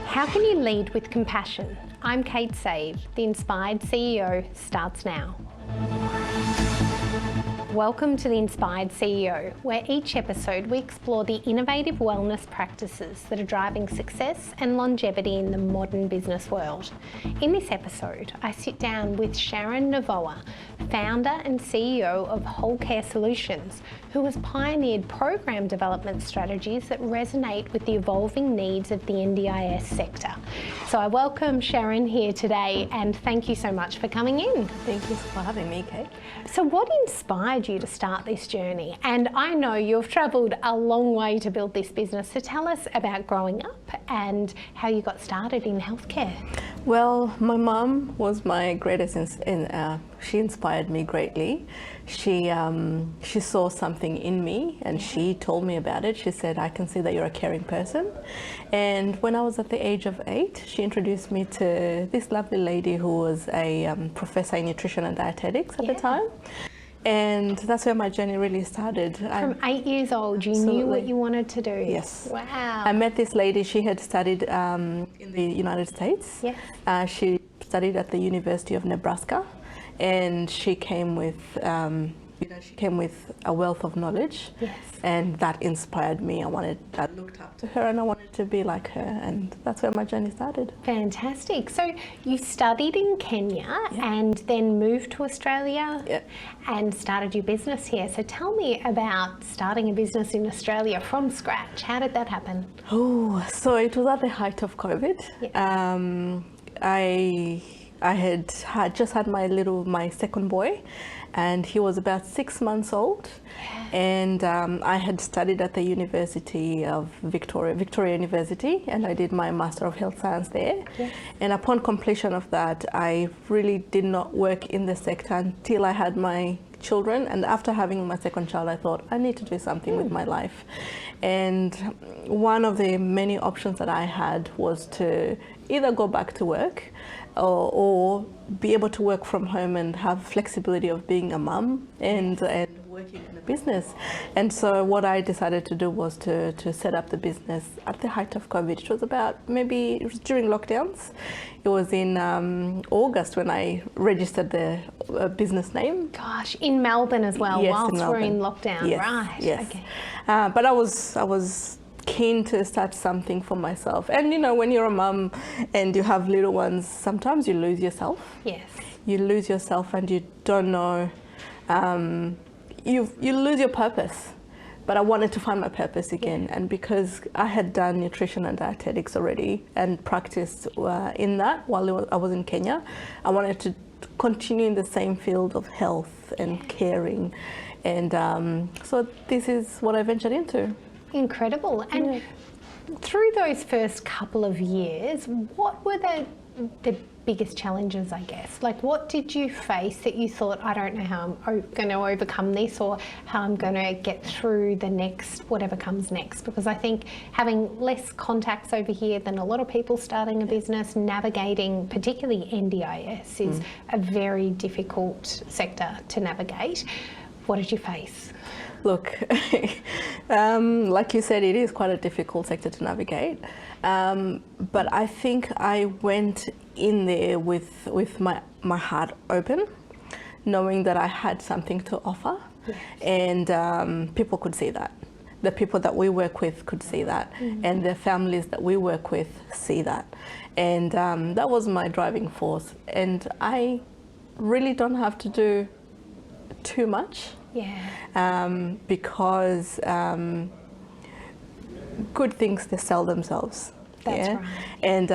How can you lead with compassion? I'm Kate Save. The Inspired CEO starts now. Welcome to The Inspired CEO, where each episode we explore the innovative wellness practices that are driving success and longevity in the modern business world. In this episode, I sit down with Sharon Novoa, founder and CEO of Whole Care Solutions, who has pioneered program development strategies that resonate with the evolving needs of the NDIS sector. So I welcome Sharon here today and thank you so much for coming in. Thank you for having me, Kate. So what inspired you to start this journey? And I know you've travelled a long way to build this business, so tell us about growing up and how you got started in healthcare. Well, my mum was my greatest, she inspired me greatly. She saw something in me and she told me about it. She said, I can see that you're a caring person. And when I was at the age of 8, she introduced me to this lovely lady who was a professor in nutrition and dietetics at the time. And that's where my journey really started. From 8 years old, you knew what you wanted to do? Yes. Wow. I met this lady, she had studied in the United States. Yes. She studied at the University of Nebraska, and she came with a wealth of knowledge. Yes. And that inspired me. I looked up to her and I wanted to be like her, and that's where my journey started. Fantastic. So you studied in Kenya and then moved to Australia and started your business here. So tell me about starting a business in Australia from scratch. How did that happen? Oh, so it was at the height of COVID. I had just had my second boy, and he was about 6 months old. And I had studied at the University of Victoria University, and I did my Master of Health Science there. And upon completion of that, I really did not work in the sector until I had my children. And after having my second child, I thought I need to do something with my life. And one of the many options that I had was to either go back to work or be able to work from home and have flexibility of being a mum and working in a business. And so what I decided to do was to set up the business at the height of COVID. It was it was during lockdowns. It was in August when I registered the business name. Gosh, in Melbourne as well, yes, whilst we're in Melbourne. lockdown, Yes, right? yes. Okay. But I was keen to start something for myself. And you know, when you're a mum and you have little ones, sometimes you lose yourself. Yes. You lose yourself and you don't know, you lose your purpose. But I wanted to find my purpose again. And because I had done nutrition and dietetics already and practiced in that while I was in Kenya, I wanted to continue in the same field of health and caring. And so this is what I ventured into. Incredible. And through those first couple of years, what were the biggest challenges, I guess? Like, what did you face that you thought, I don't know how I'm going to overcome this, or how I'm going to get through the next, whatever comes next? Because I think having less contacts over here than a lot of people starting a business, navigating particularly NDIS is a very difficult sector to navigate. What did you face? Look, like you said, it is quite a difficult sector to navigate. But I think I went in there with my heart open, knowing that I had something to offer. Yes. And people could see that. The people that we work with could see that. And the families that we work with see that. And that was my driving force. And I really don't have to do too much. Because good things, they sell themselves. That's right. And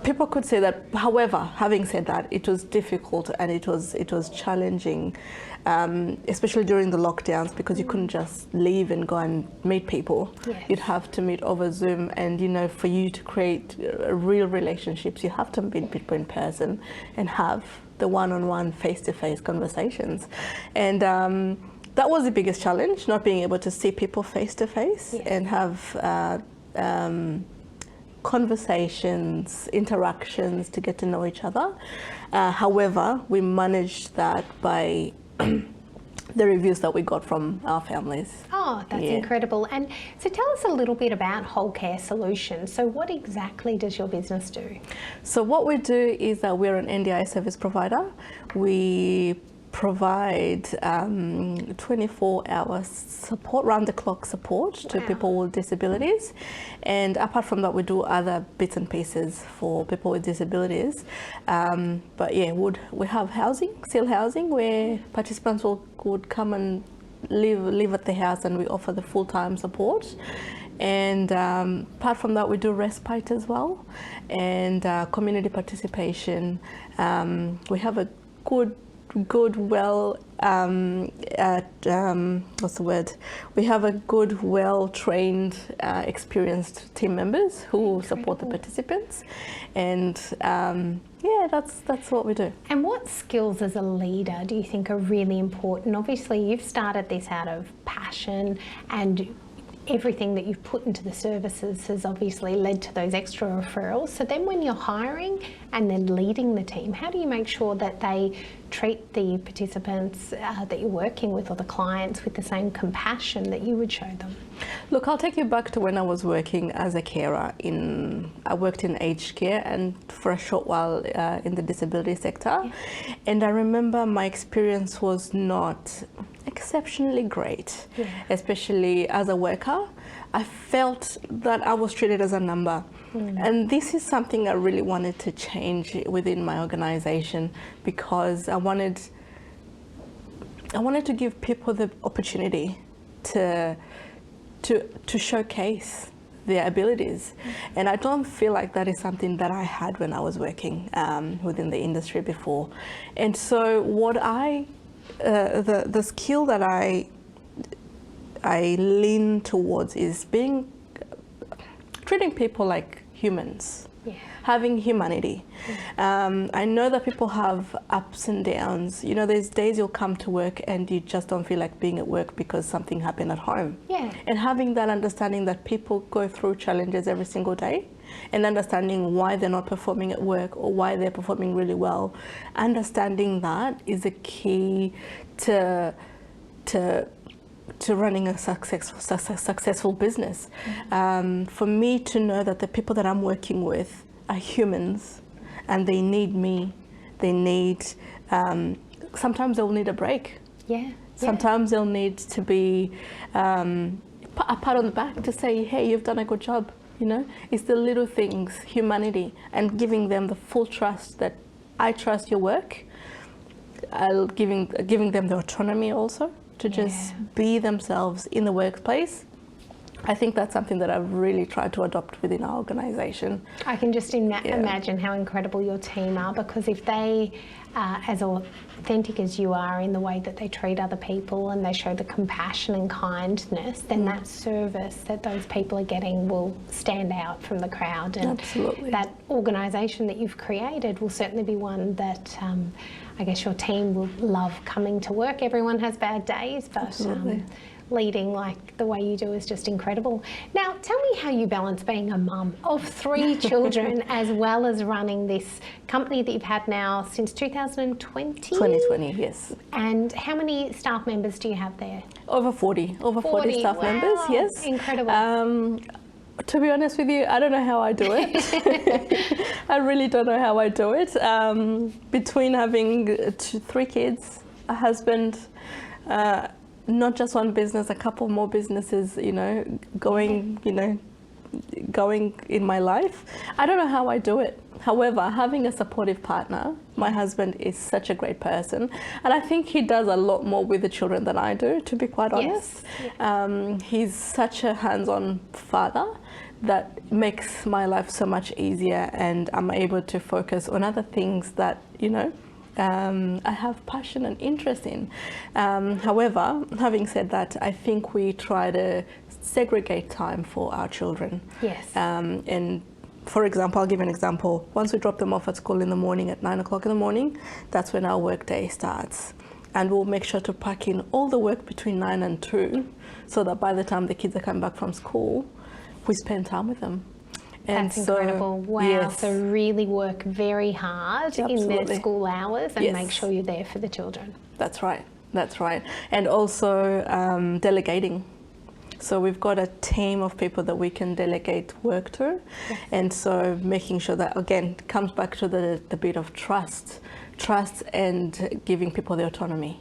people could say that. However, having said that, it was difficult and it was challenging, especially during the lockdowns, because you couldn't just leave and go and meet people. Yes. You'd have to meet over Zoom, and you know, for you to create real relationships, you have to meet people in person and have the one-on-one, face-to-face conversations. And that was the biggest challenge, not being able to see people face-to-face and have conversations, interactions to get to know each other. However, we managed that by the reviews that we got from our families. Oh, that's incredible. And so tell us a little bit about Whole Care Solutions. So what exactly does your business do? So what we do is that we're an NDI service provider. We provide 24-hour support, round-the-clock support to people with disabilities. And apart from that, we do other bits and pieces for people with disabilities. But yeah, we have skilled housing, where participants would come and live at the house, and we offer the full-time support. And apart from that, we do respite as well, and community participation. We have a we have a good, well-trained, experienced team members who support the participants, and that's what we do. And what skills as a leader do you think are really important? Obviously, you've started this out of passion, and everything that you've put into the services has obviously led to those extra referrals. So then when you're hiring and then leading the team, how do you make sure that they treat the participants that you're working with, or the clients, with the same compassion that you would show them? Look, I'll take you back to when I was working as a carer. I worked in aged care and for a short while in the disability sector. And I remember my experience was not exceptionally great, especially as a worker. I felt that I was treated as a number. And this is something I really wanted to change within my organization, because I wanted to give people the opportunity to showcase their abilities. And I don't feel like that is something that I had when I was working within the industry before. And so what the skill that I lean towards is treating people like humans, having humanity. I know that people have ups and downs. You know, there's days you'll come to work and you just don't feel like being at work because something happened at home. And having that understanding that people go through challenges every single day, and understanding why they're not performing at work or why they're performing really well. Understanding that is a key to running a successful business. For me to know that the people that I'm working with are humans, and they need me. They need, sometimes they'll need a break. Sometimes they'll need to be a pat on the back to say, hey, you've done a good job. You know, it's the little things, humanity, and giving them the full trust that I trust your work. Giving them the autonomy also to just be themselves in the workplace. I think that's something that I've really tried to adopt within our organisation. I can just imagine how incredible your team are, because if they are as authentic as you are in the way that they treat other people, and they show the compassion and kindness, then that service that those people are getting will stand out from the crowd. And that organisation that you've created will certainly be one that I guess your team will love coming to work. Everyone has bad days, but leading like the way you do is just incredible. Now, tell me how you balance being a mum of 3 children as well as running this company that you've had now since 2020? 2020, yes. And how many staff members do you have there? Over 40 staff members, yes. Incredible. To be honest with you, I don't know how I do it. I really don't know how I do it. Between having 3 kids, a husband, not just one business, a couple more businesses, you know, going in my life. I don't know how I do it. However, having a supportive partner, my husband is such a great person, and I think he does a lot more with the children than I do, to be quite honest. He's such a hands-on father that makes my life so much easier, and I'm able to focus on other things that, you know, I have passion and interest in. However, having said that, I think we try to segregate time for our children. And for example, I'll give an example. Once we drop them off at school in the morning at 9 o'clock in the morning, that's when our work day starts. And we'll make sure to pack in all the work between 9 and 2, so that by the time the kids are coming back from school, we spend time with them. And that's incredible. Wow. So really work very hard in their school hours and make sure you're there for the children. That's right. That's right. And also delegating. So we've got a team of people that we can delegate work to. Yes. And so making sure that, again, it comes back to the bit of trust and giving people the autonomy.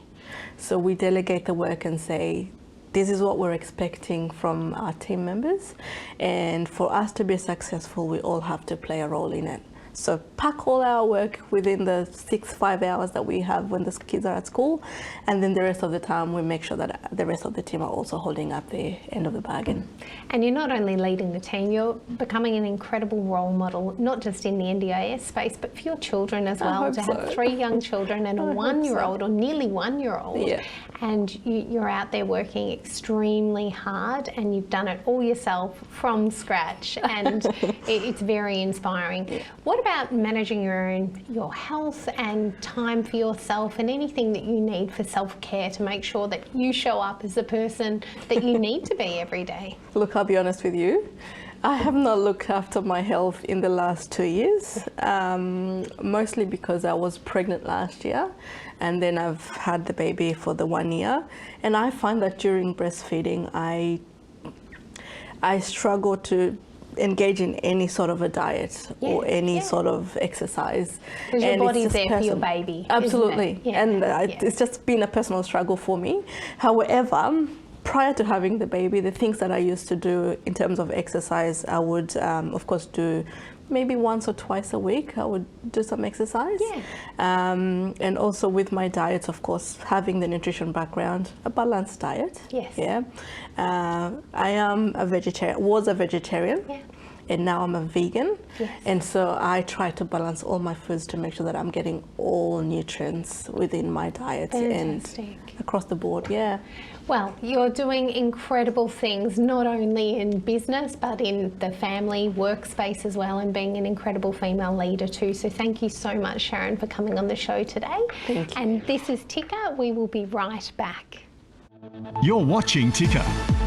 So we delegate the work and say, this is what we're expecting from our team members. And for us to be successful, we all have to play a role in it. So pack all our work within the 5 hours that we have when the kids are at school, and then the rest of the time we make sure that the rest of the team are also holding up their end of the bargain. And you're not only leading the team, you're becoming an incredible role model, not just in the NDIS space, but for your children as well. To have 3 young children and a 1-year-old or nearly 1-year-old. Yeah. And you're out there working extremely hard, and you've done it all yourself from scratch, and it's very inspiring. Yeah. What about managing your health and time for yourself and anything that you need for self-care to make sure that you show up as the person that you need to be every day? Look, I'll be honest with you. I have not looked after my health in the last 2 years, mostly because I was pregnant last year, and then I've had the baby for the 1 year. And I find that during breastfeeding, I struggle to engage in any sort of a diet or any sort of exercise. Because your body's there for your baby. Absolutely. And it's just been a personal struggle for me. However, prior to having the baby, the things that I used to do in terms of exercise, I would, of course, do maybe once or twice a week. I would do some exercise. And also with my diets, of course, having the nutrition background, a balanced diet. I am a vegetarian, was a vegetarian. And now I'm a vegan. And so I try to balance all my foods to make sure that I'm getting all nutrients within my diet and across the board. Well, you're doing incredible things, not only in business, but in the family workspace as well, and being an incredible female leader too. So thank you so much, Sharon, for coming on the show today. Thank you. And this is Ticker. We will be right back. You're watching Ticker.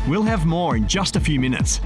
We'll have more in just a few minutes.